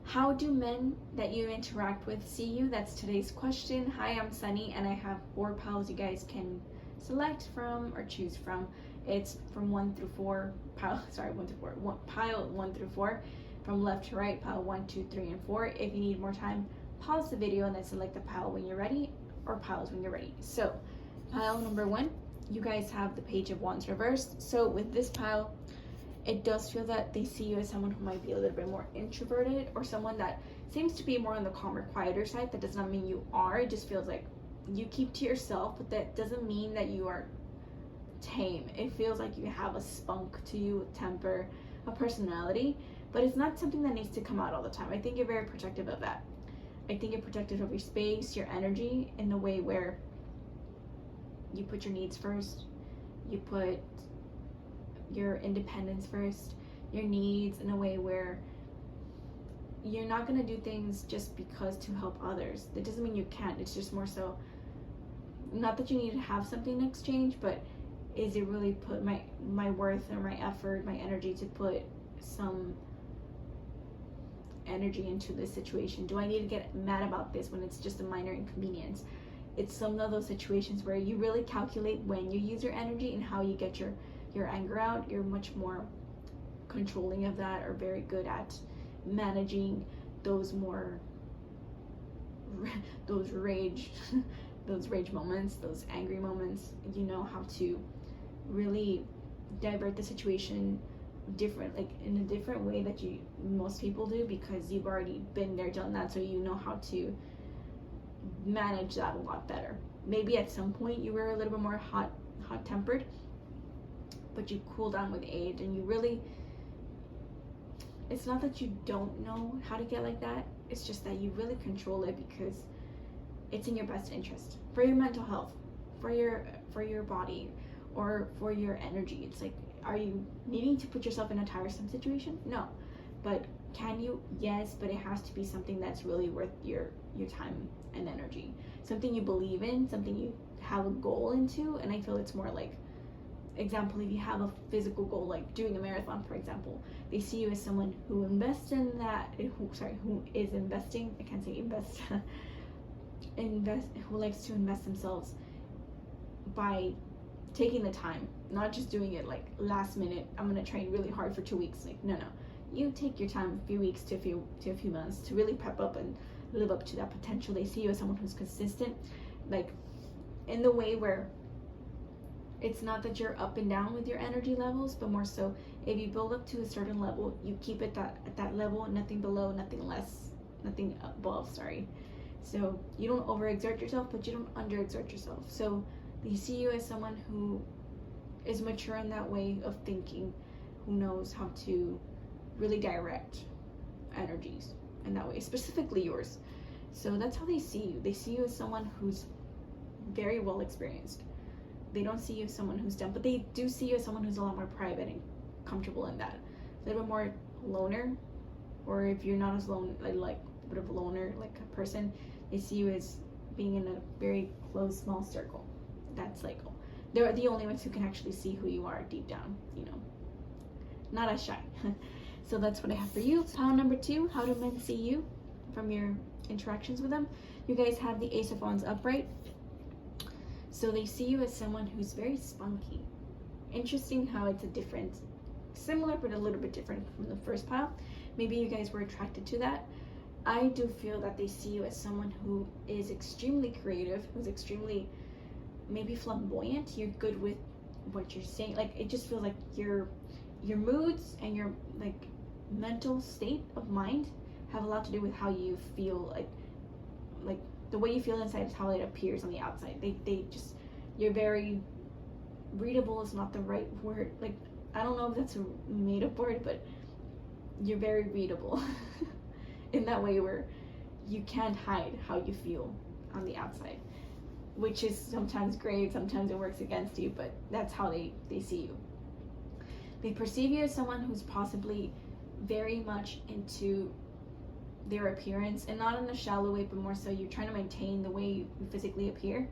How do men that you interact with see you? That's today's question. Hi, I'm Sunny, and I have 4 piles you guys can select from or choose from. It's from 1 through 4. Pile 1 through 4, from left to right. Pile 1, 2, 3, and 4. If you need more time, pause the video and then select the pile when you're ready, or piles when you're ready. So, pile number 1, you guys have the Page of Wands reversed. So with this pile, it does feel that they see you as someone who might be a little bit more introverted, or someone that seems to be more on the calmer, quieter side. That does not mean you are. It just feels like you keep to yourself, but that doesn't mean that you are tame. It feels like you have a spunk to you, a temper, a personality, but it's not something that needs to come out all the time. I think you're very protective of that. I think you're protective of your space, your energy, in the way where you put your needs first, you put your independence first, your needs, in a way where you're not going to do things just because to help others. That doesn't mean you can't. It's just more so, not that you need to have something in exchange, but is it really put my worth or my effort, my energy to put some energy into this situation? Do I need to get mad about this when it's just a minor inconvenience? It's some of those situations where you really calculate when you use your energy and how you get your anger out. You're much more controlling of that, or very good at managing those rage moments, those angry moments. You know how to really divert the situation in a different way that most people do, because you've already been there, done that, so you know how to manage that a lot better. Maybe at some point you were a little bit more hot-tempered, but you cool down with age, and you really, it's not that you don't know how to get like that, it's just that you really control it because it's in your best interest, for your mental health, for your body, or for your energy. It's like, are you needing to put yourself in a tiresome situation? No. But can you? Yes, but it has to be something that's really worth your time and energy, something you believe in, something you have a goal into. And I feel it's more like, example, if you have a physical goal, like doing a marathon, for example, they see you as someone who invests in that, who is investing, I can't say invest, who likes to invest themselves by taking the time, not just doing it like last minute, I'm gonna train really hard for 2 weeks. Like, no, you take your time, a few weeks to a few months, to really prep up and live up to that potential. They see you as someone who's consistent, like in the way where it's not that you're up and down with your energy levels, but more so, if you build up to a certain level, you keep it at that level, nothing below, nothing less, nothing above, so you don't overexert yourself, but you don't underexert yourself. So they see you as someone who is mature in that way of thinking, who knows how to really direct energies in that way, specifically yours. So that's how they see you. They see you as someone who's very well experienced. They don't see you as someone who's done, but they do see you as someone who's a lot more private and comfortable in that. A little bit more loner, or if you're not as lone, like a bit of a loner, like a person, they see you as being in a very close, small circle. That's like, they're the only ones who can actually see who you are deep down, not as shy. So that's what I have for you. Pile number 2, how do men see you from your interactions with them? You guys have the Ace of Wands upright. So they see you as someone who's very spunky. Interesting how it's similar but a little bit different from the first pile. Maybe you guys were attracted to that. I do feel that they see you as someone who is extremely creative, who's extremely maybe flamboyant. You're good with what you're saying. Like, it just feels like your moods and your like mental state of mind have a lot to do with how you feel. Like the way you feel inside is how it appears on the outside. You're very readable is not the right word. Like, I don't know if that's a made up word, but you're very readable in that way where you can't hide how you feel on the outside, which is sometimes great, sometimes it works against you, but that's how they see you. They perceive you as someone who's possibly very much into their appearance, and not in a shallow way, but more so you're trying to maintain the way you physically appear.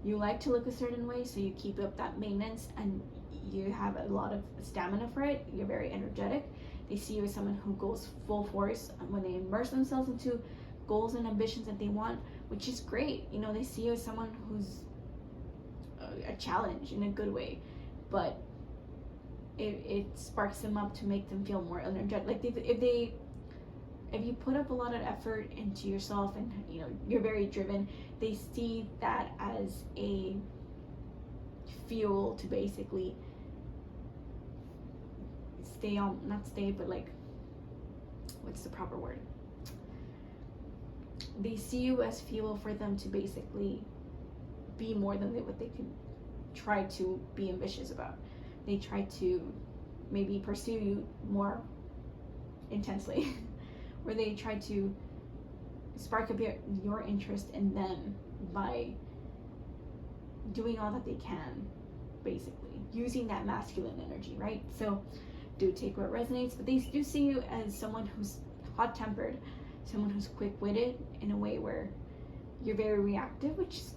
You like to look a certain way, so you keep up that maintenance, and you have a lot of stamina for it. You're very energetic. They see you as someone who goes full force when they immerse themselves into goals and ambitions that they want, which is great. You know, they see you as someone who's a challenge in a good way, but it sparks them up to make them feel more energetic. Like if you put up a lot of effort into yourself and you know you're very driven, they see that as a fuel to basically not stay, but like, what's the proper word? They see you as fuel for them to basically be more than what they can try to be ambitious about. They try to maybe pursue you more intensely, or they try to spark up your interest in them by doing all that they can, basically using that masculine energy, right? So do take what resonates, but they do see you as someone who's hot-tempered, someone who's quick-witted in a way where you're very reactive, which is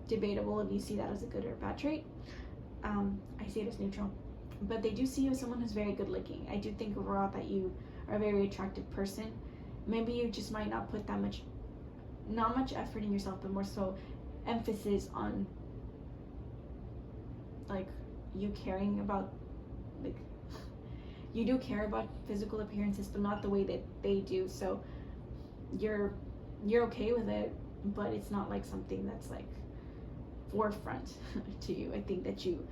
debatable if you see that as a good or bad trait. I see it as neutral, but they do see you as someone who's very good-looking. I do think overall that you are a very attractive person. Maybe you just might not put not much effort in yourself, but more so emphasis on like you caring about, like, you do care about physical appearances, but not the way that they do. So you're okay with it, but it's not like something that's like forefront to you. I think that you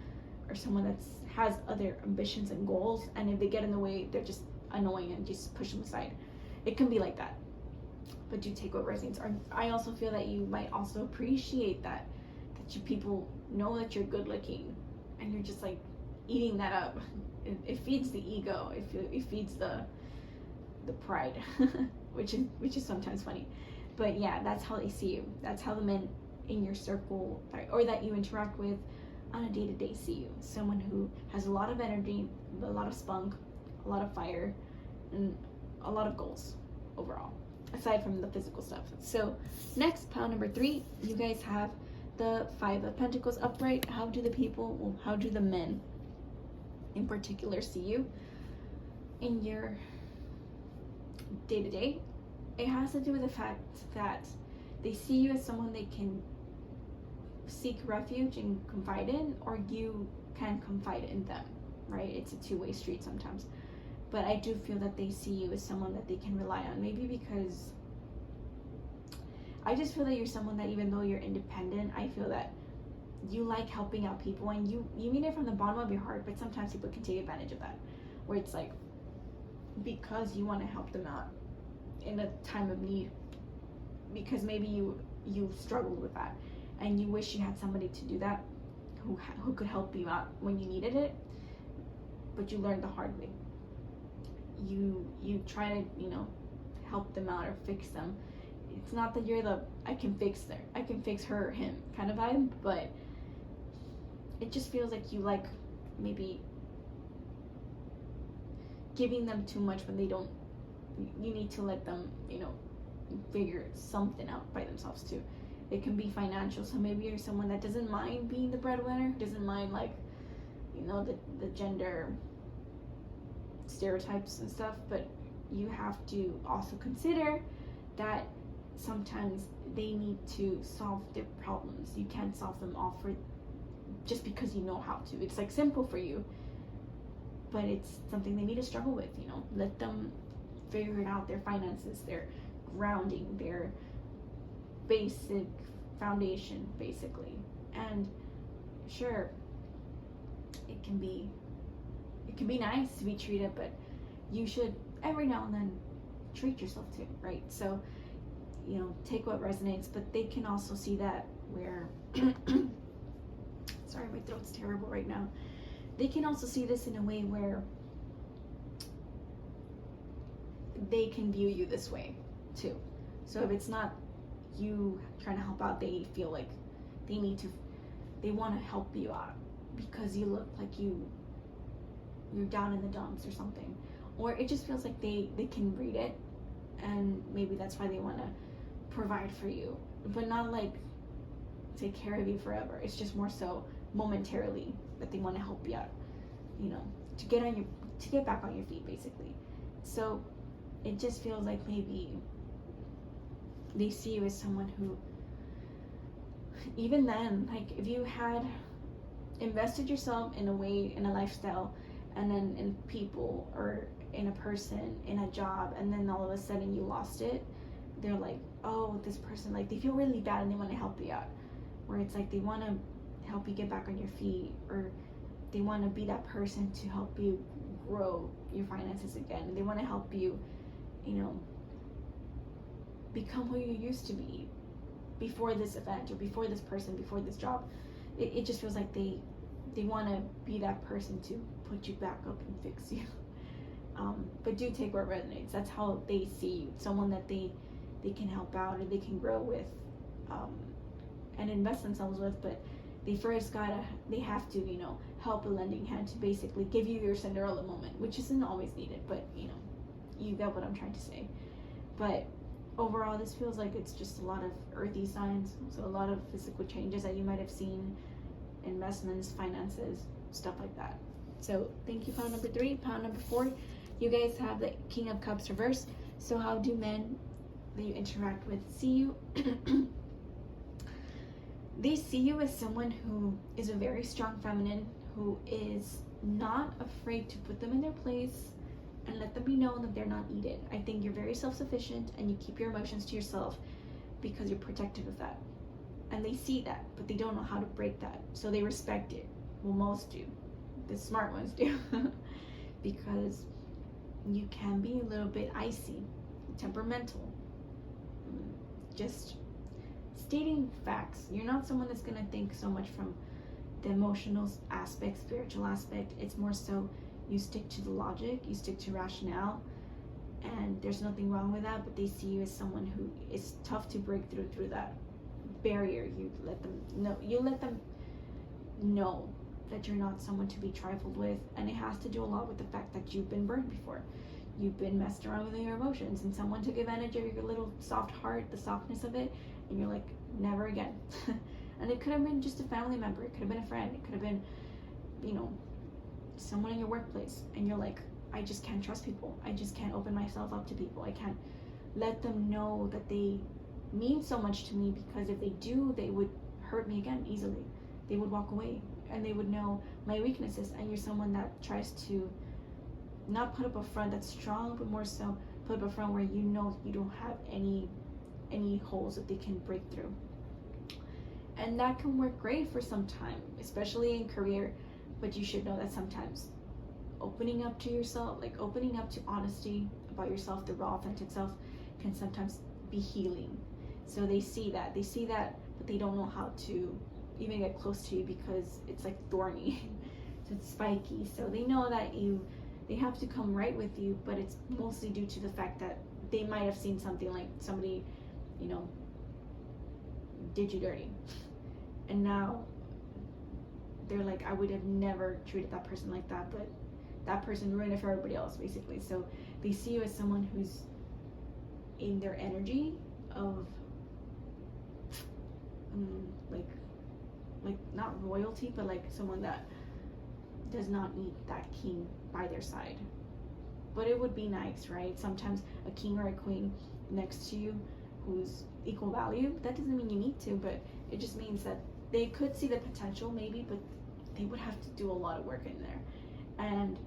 are someone that has other ambitions and goals, and if they get in the way, they're just annoying and just push them aside. It can be like that, but do take what resonates. I also feel that you might also appreciate that you people know that you're good looking, and you're just like eating that up. It feeds the ego. It feeds the pride, which is sometimes funny. But yeah, that's how they see you. That's how the men in your circle or that you interact with on a day-to-day see you. Someone who has a lot of energy, a lot of spunk, a lot of fire, and a lot of goals overall, aside from the physical stuff. So next, pile number 3, you guys have the 5 of Pentacles upright. How do the men in particular see you in your day-to-day? It has to do with the fact that they see you as someone they can seek refuge and confide in, or you can confide in them, right? It's a two-way street sometimes. But I do feel that they see you as someone that they can rely on, maybe because I just feel that you're someone that, even though you're independent, I feel that you like helping out people, and you mean it from the bottom of your heart, but sometimes people can take advantage of that, where it's like, because you want to help them out in a time of need, because maybe you struggled with that, and you wish you had somebody to do that, who could help you out when you needed it, but you learned the hard way. You try to, help them out or fix them. It's not that you're the I can fix her or him kind of vibe, but it just feels like you like maybe giving them too much when they don't. You need to let them, figure something out by themselves too. It can be financial, so maybe you're someone that doesn't mind being the breadwinner, doesn't mind the gender stereotypes and stuff, but you have to also consider that sometimes they need to solve their problems. You can't solve them all just because you know how to. It's like simple for you, but it's something they need to struggle with. Let them figure it out, their finances, their grounding, their basic foundation, basically. And sure, it can be nice to be treated, but you should every now and then treat yourself too, right? So take what resonates, but they can also see that where sorry, my throat's terrible right now. They can also see this in a way where they can view you this way too. So if it's not you trying to help out, they feel like they want to help you out because you look like you're down in the dumps or something, or it just feels like they can read it, and maybe that's why they want to provide for you, but not like take care of you forever. It's just more so momentarily that they want to help you out, to to get back on your feet, basically. So it just feels like maybe they see you as someone who, even then, like if you had invested yourself in a way, in a lifestyle, and then in people or in a person, in a job, and then all of a sudden you lost it, they're like, oh, this person, like they feel really bad and they want to help you out. Where it's like they want to help you get back on your feet, or they want to be that person to help you grow your finances again. They want to help you, become who you used to be before this event or before this person, before this job. It just feels like they want to be that person to put you back up and fix you. But do take what resonates. That's how they see you, someone that they can help out or they can grow with, and invest themselves with. But they have to help a lending hand to basically give you your Cinderella moment, which isn't always needed, but you get what I'm trying to say. But overall, this feels like it's just a lot of earthy signs, so a lot of physical changes that you might have seen, investments, finances, stuff like that. So thank you, pound number 3. Pound number 4, you guys have the King of Cups reverse. So how do men that you interact with see you? They see you as someone who is a very strong feminine, who is not afraid to put them in their place and let them be known that they're not needed. I think you're very self-sufficient and you keep your emotions to yourself because you're protective of that. And they see that, but they don't know how to break that. So they respect it. Well, most do. The smart ones do. Because you can be a little bit icy, temperamental. Just stating facts. You're not someone that's going to think so much from the emotional aspect, spiritual aspect. It's more so you stick to the logic, you stick to rationale, and there's nothing wrong with that, but they see you as someone who is tough to break through that barrier. You let them know that you're not someone to be trifled with, and it has to do a lot with the fact that you've been burned before. You've been messed around with your emotions, and someone took advantage of your little soft heart, the softness of it, and you're like, never again. And it could have been just a family member, it could have been a friend, it could have been, someone in your workplace, and you're like, I just can't trust people. I just can't open myself up to people. I can't let them know that they mean so much to me, because if they do, they would hurt me again easily. They would walk away and they would know my weaknesses. And you're someone that tries to not put up a front that's strong, but more so put up a front where you don't have any holes that they can break through. And that can work great for some time, especially in career. But you should know that sometimes opening up to yourself, like opening up to honesty about yourself, the raw, authentic self, can sometimes be healing. So they see that, but they don't know how to even get close to you because it's like thorny, so it's spiky. So they know that they have to come right with you, but it's mostly due to the fact that they might have seen something, like somebody, did you dirty, and now they're like, I would have never treated that person like that, but that person ruined it for everybody else, basically. So they see you as someone who's in their energy of like not royalty, but like someone that does not need that king by their side. But it would be nice, right? Sometimes a king or a queen next to you who's equal value. That doesn't mean you need to, but it just means that they could see the potential maybe, but they would have to do a lot of work in there. And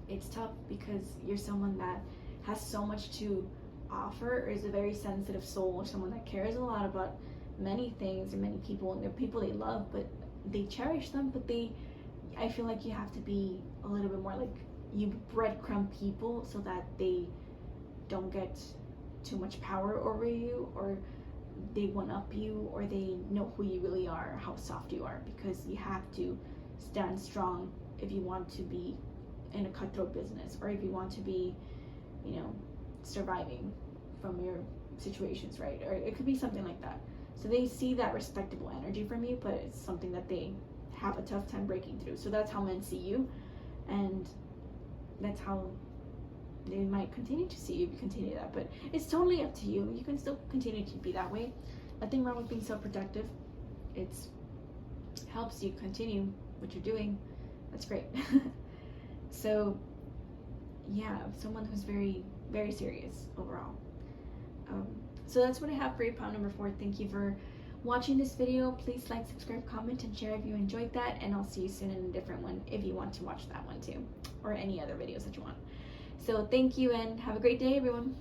it's tough because you're someone that has so much to offer, or is a very sensitive soul, or someone that cares a lot about many things and many people, and they're people they love, but they cherish them, but I feel like you have to be a little bit more like, you breadcrumb people so that they don't get too much power over you, or they one-up you, or they know who you really are, how soft you are, because you have to stand strong if you want to be in a cutthroat business, or if you want to be, surviving from your situations, right? Or it could be something like that. So they see that respectable energy from you, but it's something that they have a tough time breaking through. So that's how men see you, and that's how they might continue to see you if you continue that. But it's totally up to you. You can still continue to be that way. Nothing wrong with being self-protective. It helps you continue what you're doing. That's great. So yeah, someone who's very, very serious overall. So that's what I have for you, pile number 4. Thank you for watching this video. Please like, subscribe, comment, and share if you enjoyed that, and I'll see you soon in a different one if you want to watch that one too, or any other videos that you want. So thank you, and have a great day, everyone.